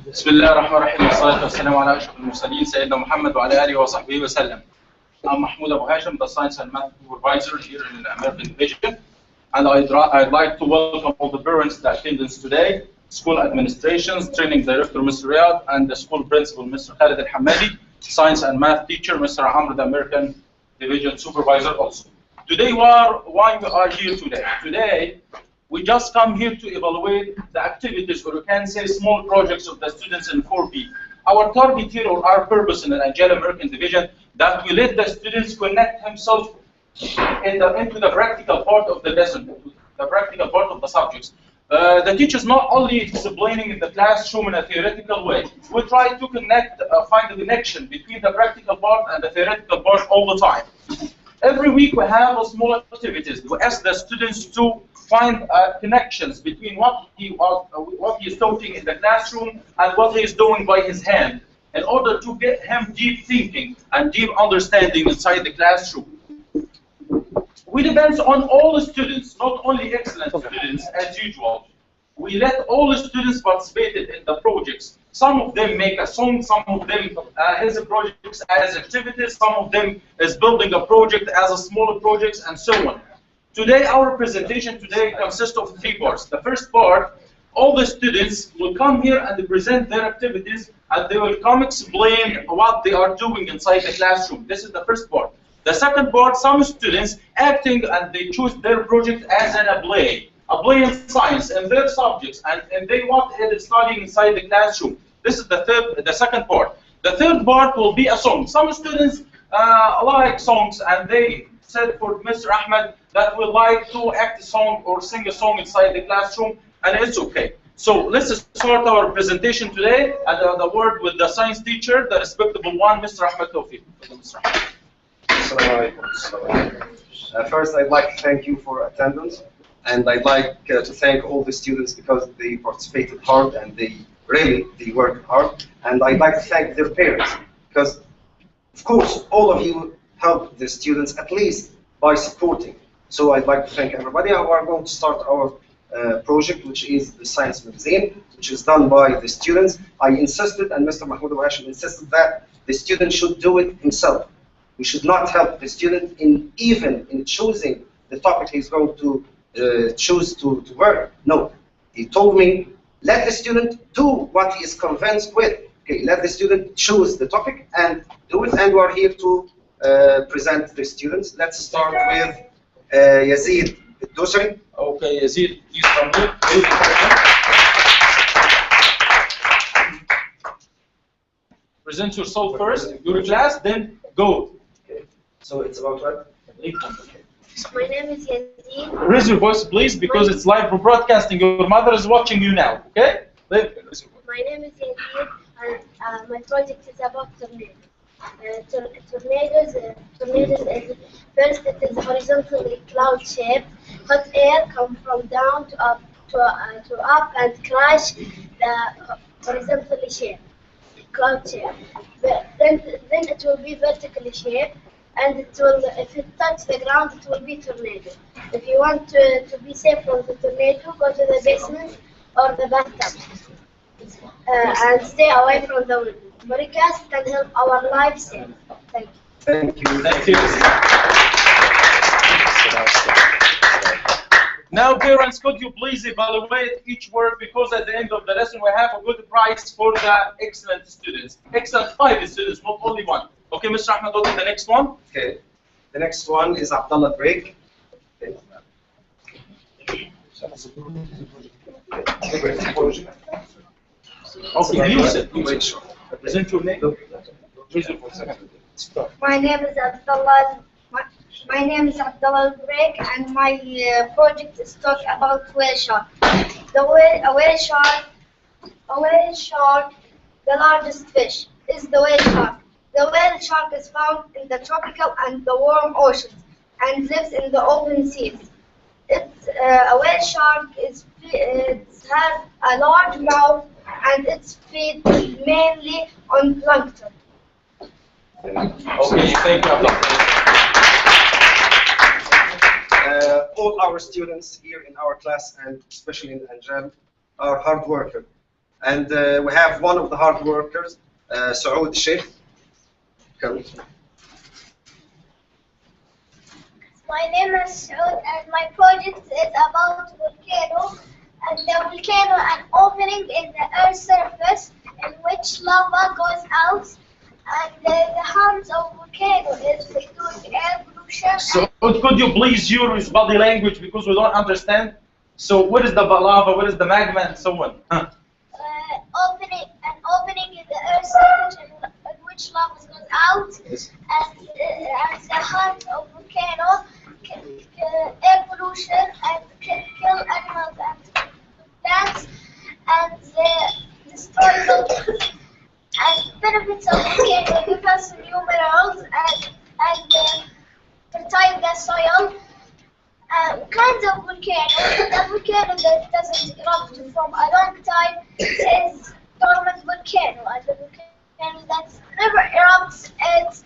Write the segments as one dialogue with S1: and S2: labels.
S1: بسم الله الرحمن الرحيم والصلاة والسلام على أشرف المرسلين سيدنا محمد وعلى آله وصحبه وسلم. I'm Mahmoud Abu Hashim, the Science and Math Supervisor here in the American Division, and I'd like to welcome all the parents that attendance today, school administrations, training director Mr. Riyad, and the school principal Mr. Khalid Al-Hamadi, Science and Math teacher Mr. Amr, the American Division Supervisor also. Today, why we are here today? Today, we just come here to evaluate the activities, or you can say small projects of the students in 4B. Our target here, or our purpose in the Nigerian American Division, that we let the students connect himself into the practical part of the lesson, the practical part of the subjects. The teachers not only explaining in the classroom in a theoretical way, we try to find a connection between the practical part and the theoretical part all the time. Every week we have small activities. We ask the students to find connections between what he is teaching in the classroom and what he is doing by his hand, in order to get him deep thinking and deep understanding inside the classroom. We depend on all the students, not only excellent students as usual. We let all the students participate in the projects. Some of them make a song, some of them has projects as activities, some of them is building a project as a smaller projects, and so on. Today, our presentation today consists of 3 parts. The first part, all the students will come here and present their activities, and they will come explain what they are doing inside the classroom. This is the first part. The second part, some students acting and they choose their project as a play in science in their subjects, and they want to studying inside the classroom. This is the second part. The third part will be a song. Some students like songs, and they said for Mr. Ahmed that we like to act a song or sing a song inside the classroom, and it's okay. So let's start our presentation today, and the word with the science teacher, the respectable one, Mr. Ahmed Tawfiq. Mr. Ahmed.
S2: First, I'd like to thank you for attendance, and I'd like to thank all the students because they participated hard and they worked hard. And I'd like to thank their parents because, of course, all of you helped the students at least by supporting. So I'd like to thank everybody. We are going to start our project, which is the science magazine, which is done by the students. I insisted, and Mr. Mahmoud Abu Hashim insisted, that the student should do it himself. We should not help the student even in choosing the topic he's going to choose to work. No, he told me, let the student do what he is convinced with. Okay, let the student choose the topic and do it, and we are here to present the students. Let's start with Yazid Dosari.
S1: Okay, Yazid, please come here. Present yourself first, your class, then go.
S2: Okay. So it's about what?
S3: My name is Yazid.
S1: Raise your voice, please, because it's live broadcasting. Your mother is watching you now, okay?
S3: My name is Yazid, and my project is about tornadoes. Tornadoes is first, it is horizontally cloud shaped. Hot air come from down to up and crash the horizontally shaped cloud shape. Then it will be vertically shaped, and it will, if it touches the ground, it will be tornado. If you want to be safe from the tornado, go to the basement or the bathtub, and stay away from the wind. Broadcast can help our lives save. Thank you.
S2: Thank you.
S1: Thank you. Now, parents, could you please evaluate each work, because at the end of the lesson we have a good prize for the excellent students. Excellent 5 students, not only 1. Okay, Mr. Ahmed, go to the next one.
S2: Okay. The next one is Abdullah Break. Okay.
S1: Okay, Yusuf. Present your name.
S3: My name is Abdullah. My name is Abdullah Break, and my project is talk about whale shark. A whale shark, the largest fish, is the whale shark. The whale shark is found in the tropical and the warm oceans and lives in the open seas. A whale shark has a large mouth, and it's feed mainly on plankton.
S1: Okay, thank you.
S2: All our students here in our class, and especially in Anjal, are hard worker. And we have one of the hard workers, Saoud Sheikh. Come.
S3: My name is Saud and my project is about volcano. And the volcano, an opening in the Earth's surface in which lava goes out. And the harms of volcano is due to air pollution.
S1: So could you please use body language because we don't understand? So what is the lava, what is the magma and so on? Huh?
S3: An opening in the Earth's surface in which lava goes out.
S2: Yes.
S3: And the harms of volcano, air pollution, and kill animals and plants, and destroy the and benefits of volcano give us new minerals and fertile the soil. Kinds of volcano. The volcano that doesn't erupt for a long time is dormant volcano, and the volcano that never erupts is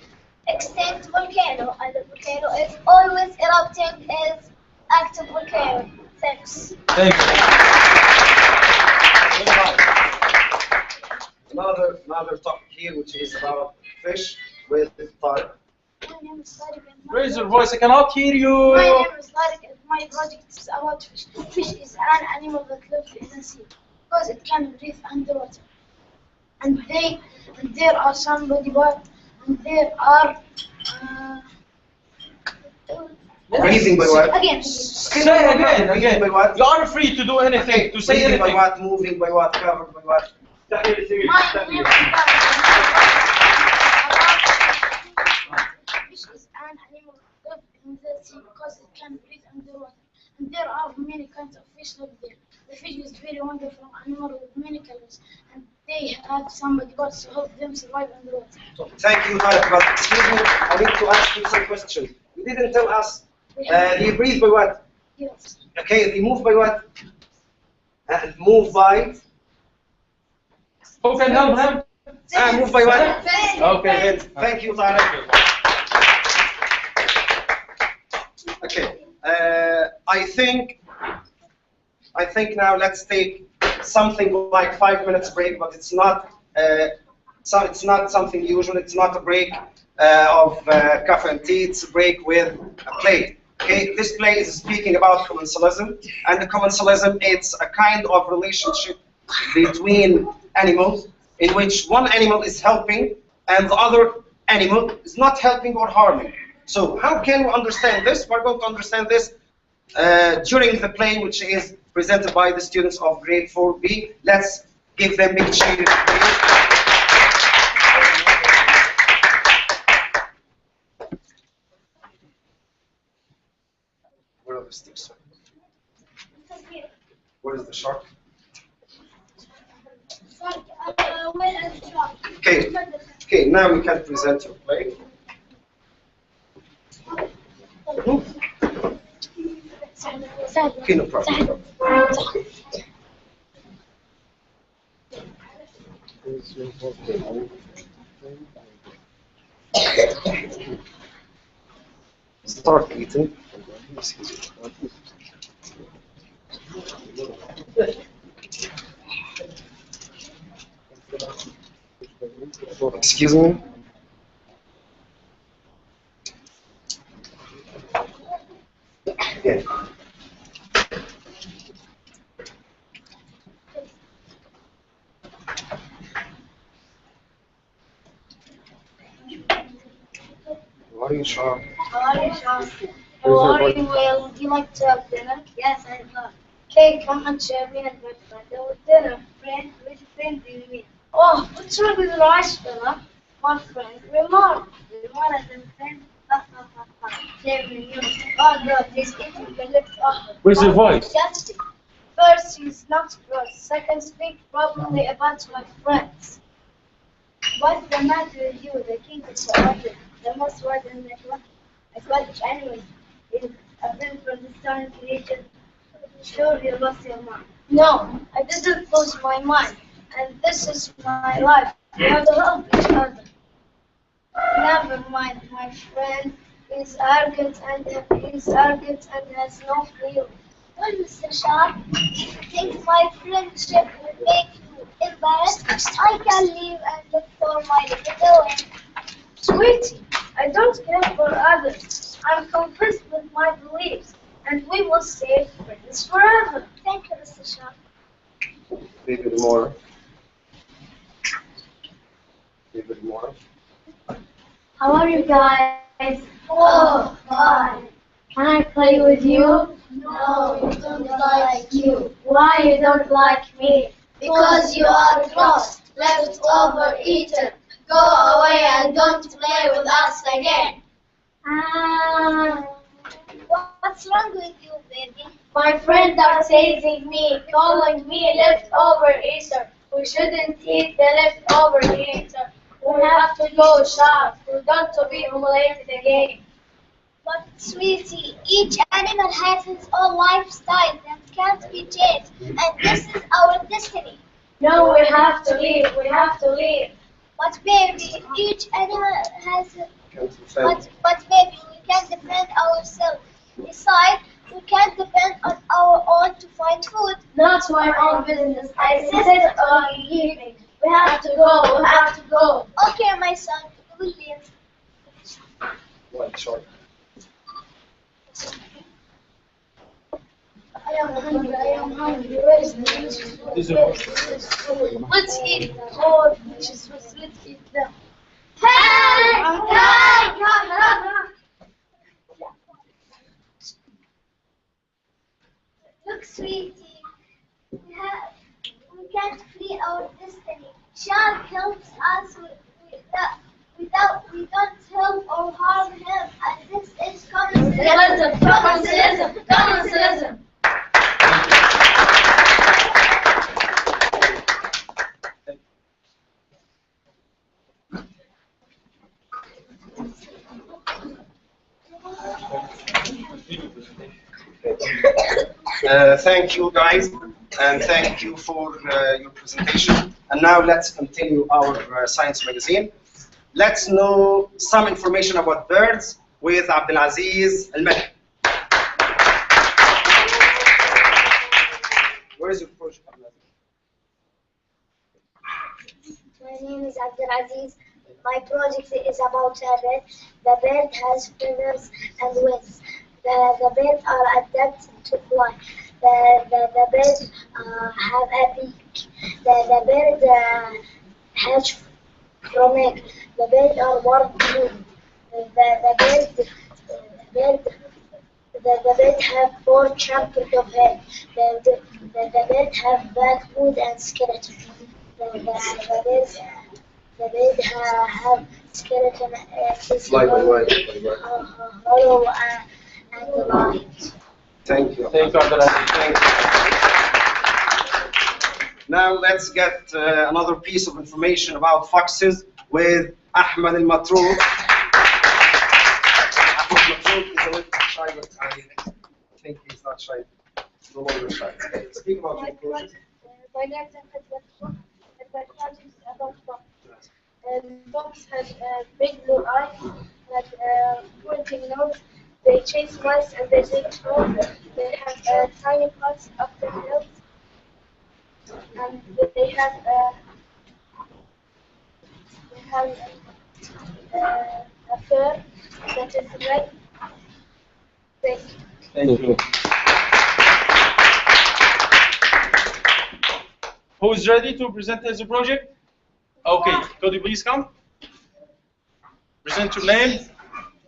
S3: extinct volcano, and the volcano is always erupting is active volcano. Thanks.
S1: Thank you.
S2: Another topic here, which is about fish with Tariq.
S3: My name is Tariq.
S1: Raise your voice, I cannot hear you.
S3: My name is Tariq and my project is about fish. Fish is an animal that lives in the sea because it can breathe underwater. And there are some body parts, and there are
S2: Breathing by what?
S3: again.
S1: Say again.
S2: Breathing by what?
S1: You are free to do anything, to say
S2: Breathing by
S1: anything.
S2: what? Moving by what? Covered by what?
S3: My name is Fish is an animal that lives in the sea because it can breathe underwater. And there are many kinds of fish live there. The fish is very wonderful animal with many colors, and they have some body parts to help them survive underwater.
S2: So, thank you, Tariq. But excuse me, I need to ask you some questions. You didn't tell us. You breathe by what?
S3: Yes.
S2: Okay, you move by what? Move by?
S1: Who can help him?
S2: Move by what?
S1: Okay.
S2: Thank you, Tariq. Okay, I think now let's take something like 5 minutes break, but it's not it's not something usual. It's not a break of coffee and tea. It's a break with a play. Okay, this play is speaking about commensalism, and the commensalism, it's a kind of relationship between animals in which one animal is helping and the other animal is not helping or harming. So how can we understand this? We're going to understand this during the play, which is presented by the students of grade 4B. Let's give them big cheer. Where are the sticks? Where is the shark? Okay. Okay, now you can present your play. Okay, no problem. Start eating. Excuse me. Yeah. What are you, Sean?
S3: How are you, Sean? How are you? Well, would you like to have dinner? Yes, I'd love. Okay, come and share me and my friend with dinner. Friend? Which friend do you mean? Oh, what's wrong with rice, fella? My friend, Ramon. Ramon is a friend. Share me you. Oh, no, he's eating the lips off.
S1: Where's your voice?
S3: Disgusting. First, he's not gross. Second, speak properly about my friends. What's the matter with you? The king is the most word in the aquatic animal is a friend from the sun creation. Sure, you lost your mind. No, I didn't lose my mind. And this is my life. We have to help each other. Never mind, my friend is arrogant and has no feeling. Well, Mr. Sharp, think my friendship will make you embarrassed. I can leave and look for my little going. Sweetie, I don't care for others. I'm convinced with my beliefs, and we will stay friends forever. Thank you, Mr. Sharp.
S2: David Moore. David Moore.
S3: How are you guys? Oh, fine. Can I play with you? No, we don't like you. Why you don't like me? Because you are gross, leftover eater. Go away and don't play with us again. What's wrong with you, baby? My friends are teasing me, calling me leftover eater. We shouldn't eat the leftover eater. We have to go sharp. We're going to be humiliated again. But sweetie, each animal has its own lifestyle that can't be changed, and this is our destiny. No, we have to leave. We have to leave. But baby, each animal has. But baby, we can't defend ourselves. Besides, we can't depend on our own to find food. Not my own business. I insist on leaving. We have to go. We have to go. Okay, my son, we will leave.
S2: One short.
S3: I am hungry. I am hungry. Where is the delicious food? Let's eat all delicious food. Let's eat them. Hey! Look, sweetie. We can't flee our destiny. Shark helps us without we don't help or harm him. And this is communism. Communism. Communism.
S2: Thank you guys, and thank you for your presentation. And now let's continue our science magazine. Let's know some information about birds with Abdulaziz Al-Maleh. Where is your project, Abdulaziz?
S3: My name is Abdulaziz. My project is about a bird. The bird has feathers and wings. The birds are adapted to fly. The birds have a beak. The bird hatch from egg. The birds are warm food. The birds have 4 chambers of head. The birds have backbone and skeleton. The birds have skeleton hollow and light.
S2: Thank you.
S1: Thank you, Abdulaziz.
S2: Thank you. Now let's get another piece of information about foxes with Ahmed Al-Matrouk. Ahmed Al-Matrouk is a little shy, but I think he's not shy. No longer shy. Speak about your project.
S3: My name is Ahmed Al-Matrouk, and my project is about fox. Fox has big blue eyes, like pointing nose. They chase mice and they dig holes. They have tiny parts of the tails, and they have a fur that is red. Thank you.
S1: Thank you. Who is ready to present his project? Okay, could you please come? Present your name,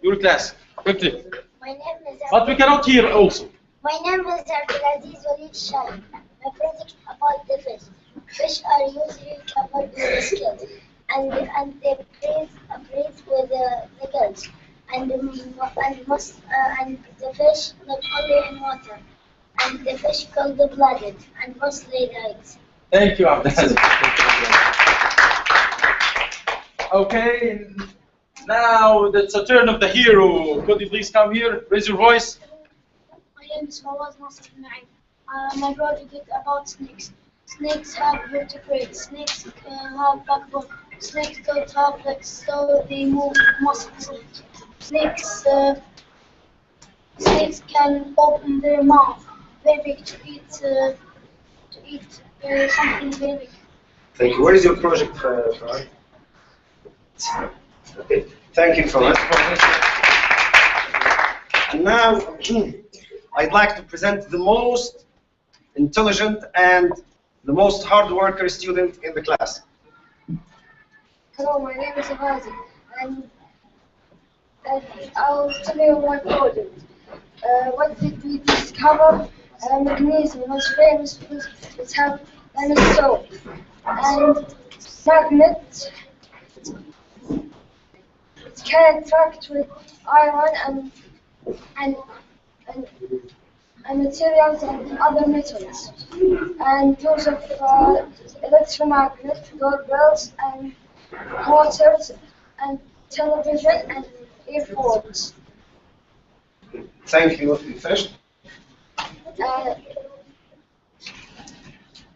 S1: your class, quickly.
S3: My name is
S1: But we cannot hear also.
S3: My name is Abdulaziz Walid Shah. My project about the fish. Fish are usually covered with scales, and they breathe with the gills, and the fish live only in water, and the fish cold-blooded and must lay eggs.
S1: Thank you, Abdulaziz. Okay, now it's a turn of the hero. Could you please come here? Raise your voice.
S3: My name is Fawaz Nasser Naim. My project is about snakes. Snakes have vertebrae. Snakes have backbone. Snakes don't have legs, so they move muscles. Snakes can open their mouth. very big to eat something very big.
S2: Thank you. Where is your project, Farhad? Okay. Thank you, Farhad. And now, I'd like to present the most intelligent and the most hard worker student in the class.
S3: Hello, my name is Ghazi, and I'll tell you one project. What did we discover? Magnesium was famous because it had an soap, and magnet. It can interact with iron and materials and other metals, and use of electromagnet, doorbells, and motors, and television, and earphones.
S2: Thank you. You finished?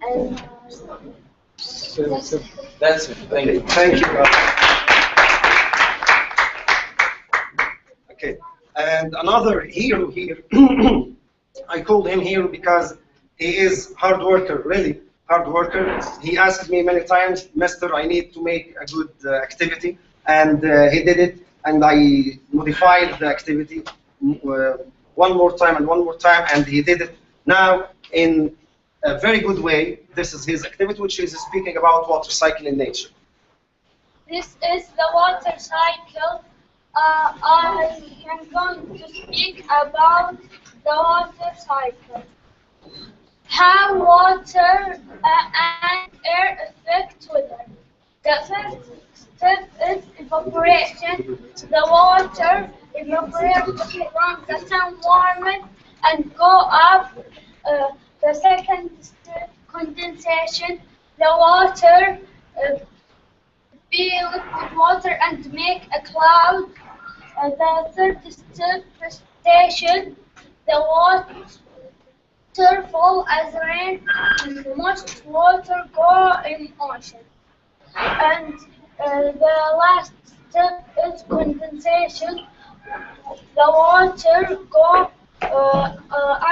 S3: And
S1: That's it. Thank you.
S2: Thank you. Okay. And another hero here, I called him hero because he is hard worker, really hard worker. He asked me many times, Mister, I need to make a good activity, and he did it, and I modified the activity one more time and one more time, and he did it now in a very good way. This is his activity, which is speaking about water cycle in nature.
S3: this is the water cycle. I am going to speak about the water cycle. How water and air affect weather. The first step is evaporation. The water evaporates from the sun, warm and go up. The second step, condensation. The water be liquid water and make a cloud. The third step, precipitation. The water fall as rain, and most water go in ocean. And the last step is condensation. The water go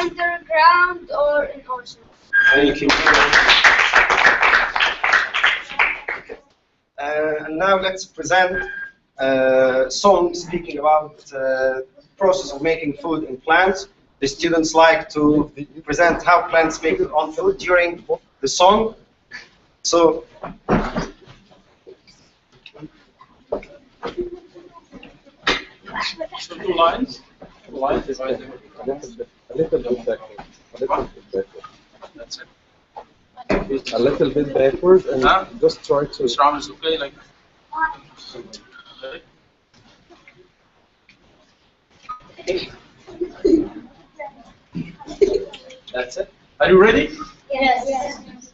S3: underground or in ocean.
S2: Thank you. And now let's present a song speaking about the process of making food in plants. The students like to present how plants make their own food during the song. So,
S1: So 2 lines. 2 lines divided.
S4: A little bit backward. A little bit backward.
S1: That's it.
S4: A little bit backward and
S1: Huh?
S4: just try to.
S1: Mr. Amr is okay, like. Okay. That's it. Are you ready?
S3: Yes.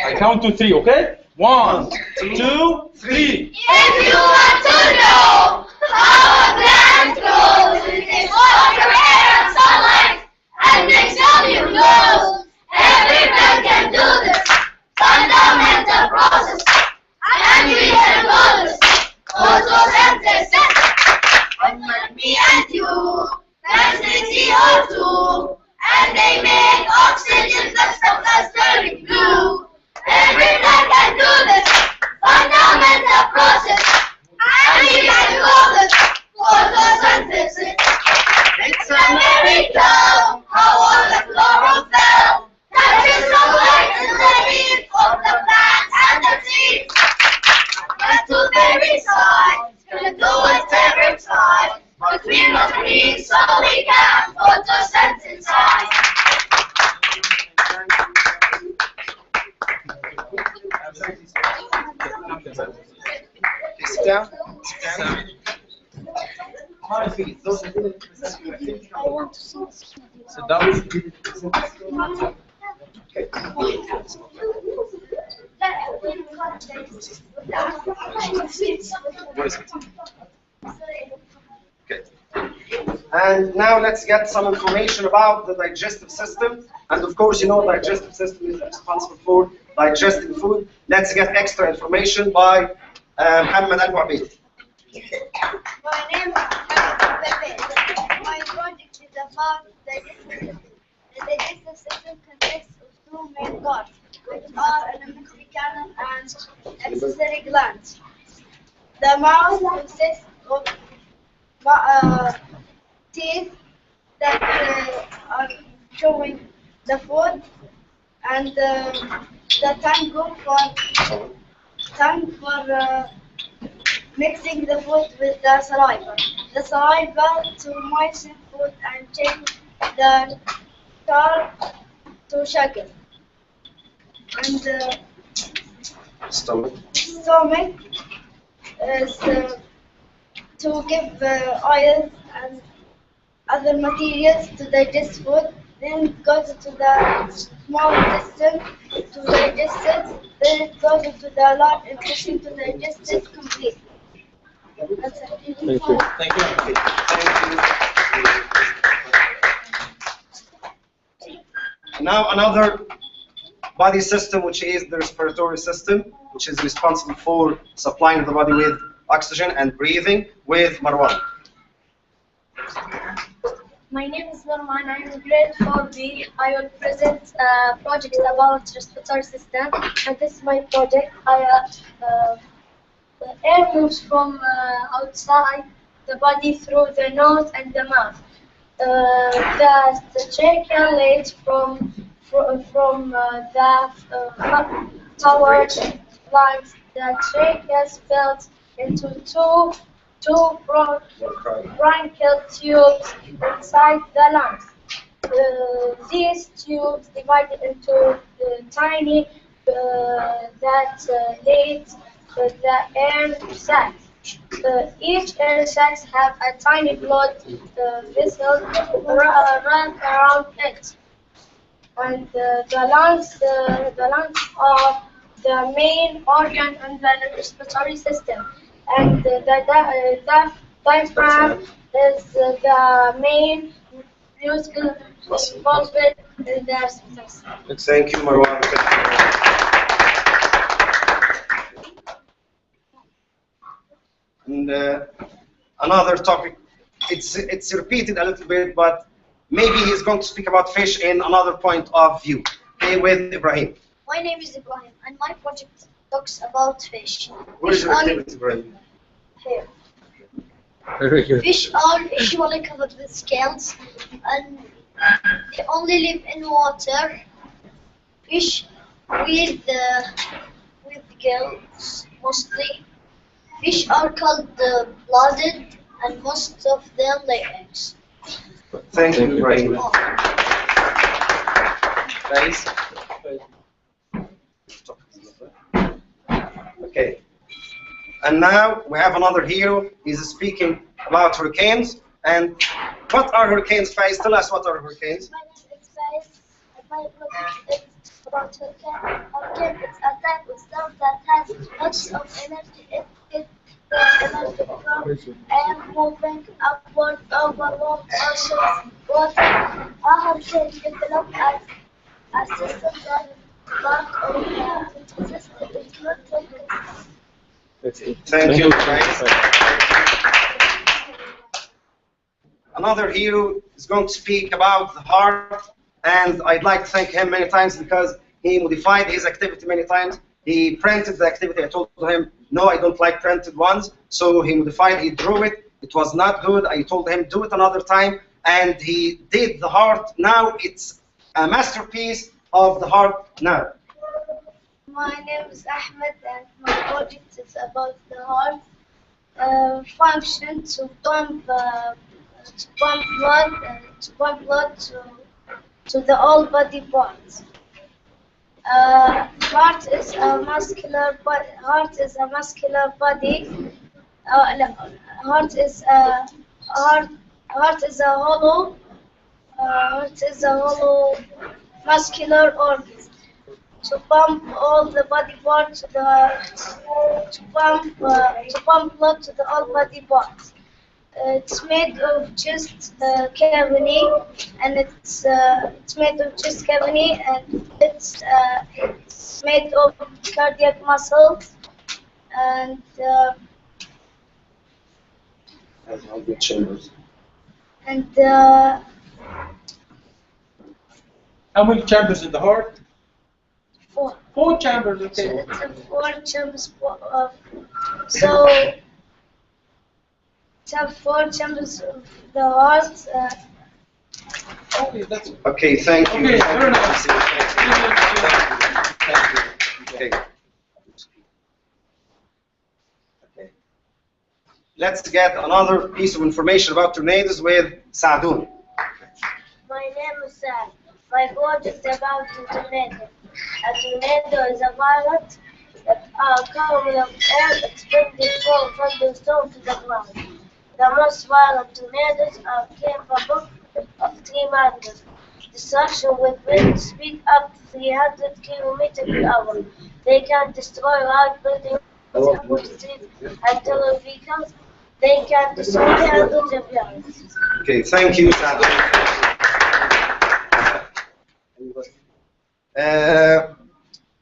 S1: I count to 3, okay? 1, 2, 3.
S5: If you want to know how a plant grows, it takes water, air, and sunlight, and makes cellulose. Every plant can do this fundamental process, and we can call this photosynthesis. Unlike me and you, plants need CO2, and they make oxygen that stops us turning blue. Every plant can do this fundamental process, and we can call it photosynthesis. It's a miracle how all the chlorophyll catches sunlight in the leaves of the plants and the seeds. But to very side, can do it every time, but we must be so we can photosynthesize.
S2: sit down.
S1: Sit down.
S2: Okay. And now let's get some information about the digestive system. And of course, you know, digestive system is responsible for digesting food. Let's get extra information by Muhammad Al-Mu'abid.
S3: My name is Pepe. My project is about digestive system. The digestive system consists of two main parts, which are alimentary canal and accessory glands. The mouth consists of teeth that are chewing the food, and the tongue for mixing the food with the saliva. The saliva to moisten food and change the tar to sugar. And the
S2: Stomach.
S3: stomach is to give oil and other materials to digest food. Then it goes to the small intestine to digest it. Then it goes into the large intestine to digest it completely. That's it.
S4: Thank you.
S1: Thank you.
S2: Thank you. Now another body system, which is the respiratory system, which is responsible for supplying the body with oxygen and breathing, with Marwan.
S6: My name is Norman. I am in grade 4B. I will present a project about respiratory system. And this is my project. The air moves from outside the body through the nose and the mouth. The trachea leads from the towards lungs. The trachea is filled into two bronchial tubes inside the lungs. These tubes divided into tiny that lead to the air sacs. Each air sacs have a tiny blood vessel run around it, and the lungs are the main organ in the respiratory system, and the diaphragm is the main muscle involved in the respiratory system.
S2: Thank you, Marwan. And another topic, it's repeated a little bit, but maybe he's going to speak about fish in another point of view. Okay, with Ibrahim.
S5: My name is Ibrahim, and my project talks about fish.
S2: What is
S5: Fish
S2: your
S5: are
S2: activity, Ibrahim?
S5: here.
S4: Very good.
S5: Fish are usually covered with scales, and they only live in water. Fish with gills mostly. Fish are called blooded, and most of them lay eggs.
S2: Thank you, Ibrahim.
S1: Guys.
S2: Okay. And now we have another hero. He's speaking about hurricanes. And what are hurricanes, Faiz? Tell us what are hurricanes.
S3: My name is Faiz, and my project is about hurricane. Hurricane is a type of storm that has lots of energy. It energy from air moving upward over warm oceans, water. A hurricane develops as a system that is part of the system, including
S2: Thank you, Faiz. Another hero is going to speak about the heart, and I'd like to thank him many times because he modified his activity many times. He printed the activity. I told him, no, I don't like printed ones. So he modified, he drew it. It was not good. I told him, do it another time. And he did the heart. Now it's a masterpiece of the heart now.
S3: My name is Ahmed, and my project is about the heart function to pump blood to the all body parts. Heart is a muscular body. Heart is a muscular body. Heart is a hollow muscular organ. To pump all the body parts to pump blood to the all body parts. It's made of chest cavity, and it's made of chest cavity, and it's made of cardiac muscles, and
S2: As chambers.
S3: and
S1: How many chambers in the heart?
S6: 4.
S1: 4 chambers, okay.
S6: It's a 4 chambers of, so it's a 4 chambers of the heart.
S1: Okay, that's
S2: Okay, thank you.
S1: okay.
S2: Thank
S1: Very
S2: you.
S1: nice.
S2: Thank you. Okay. Okay. Let's get another piece of information about tornadoes with Saadun.
S3: My name is Sam. My project is about the tornado. A tornado is a violent column of air expanding from thunderstorm to the ground. The most violent tornadoes are capable of 3 magnitudes. Destruction with wind speed up to 300 km per hour. They can destroy large buildings, streets, and tunnel vehicles. They can destroy hundreds of yards.
S2: Okay, thank you, Saadun.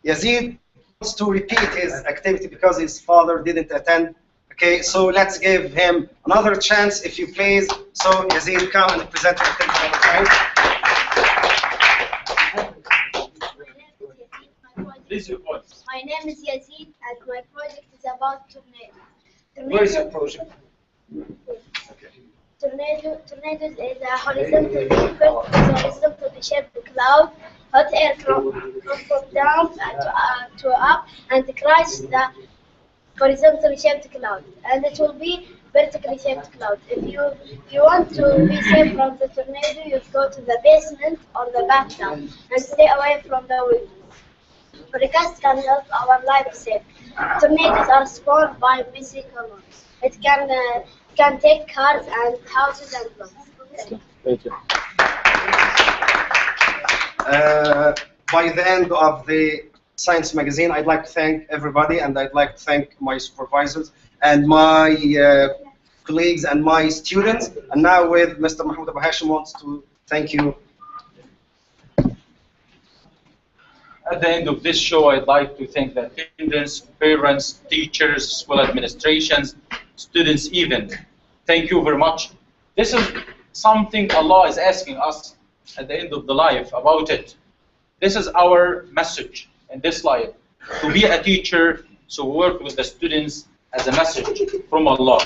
S2: Yazid wants to repeat his activity because his father didn't attend. Okay, so let's give him another chance, if you please. So Yazid, come and present your activity one more time.
S1: Please your voice.
S3: My name is Yazid and my project is about tornadoes.
S2: Where is your project?
S3: Tornadoes is a horizontally shaped cloud. Hot air comes from down to up and crashes the horizontally shaped cloud, and it will be vertically shaped cloud. If you want to be safe from the tornado, you go to the basement or the bathtub and stay away from the windows. Forecast can help our life safe. Tornadoes are spawned by bicycles. It can take cars and houses and blocks.
S4: Thank you.
S2: By the end of the Science magazine, I'd like to thank everybody, and I'd like to thank my supervisors and my colleagues and my students. And now with Mr. Mahmoud Abu Hashim wants to thank you.
S1: At the end of this show, I'd like to thank the attendants, parents, teachers, school administrations, students even. Thank you very much. This is something Allah is asking us at the end of the life about it. This is our message in this life. To be a teacher, so work with the students as a message from Allah.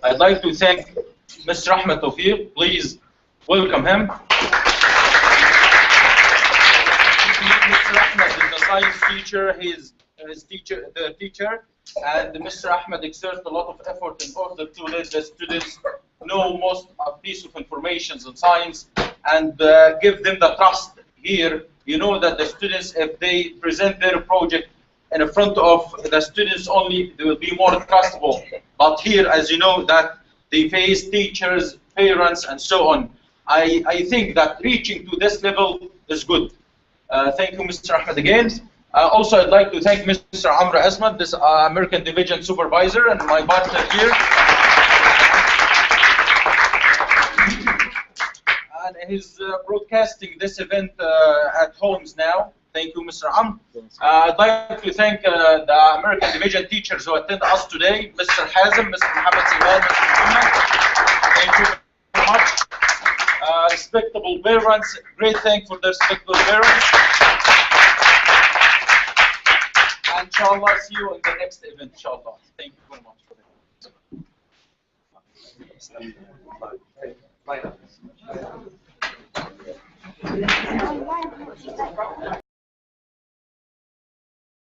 S1: I'd like to thank Mr. Ahmed Tawfiq. Please welcome him. Mr. Ahmed is the science teacher. He's the teacher, and Mr. Ahmed exerts a lot of effort in order to let the students know most piece of information in science and give them the trust. Here, you know that the students, if they present their project in front of the students only, they will be more trustable. But here, as you know, that they face teachers, parents, and so on. I think that reaching to this level is good. Thank you, Mr. Ahmed, again. Also, I'd like to thank Mr. Amr Asmad, this American Division Supervisor, and my partner here. And he's broadcasting this event at homes now. Thank you, Mr. Amr. I'd like to thank the American Division teachers who attend us today, Mr. Hazem, Mr. Mohammed Siman, Mr. Muhammad. Thank you very much. Respectable parents, great thank for the respectable parents. And inshallah, see you in the next event, inshallah. Thank you very much for that.
S2: Bye.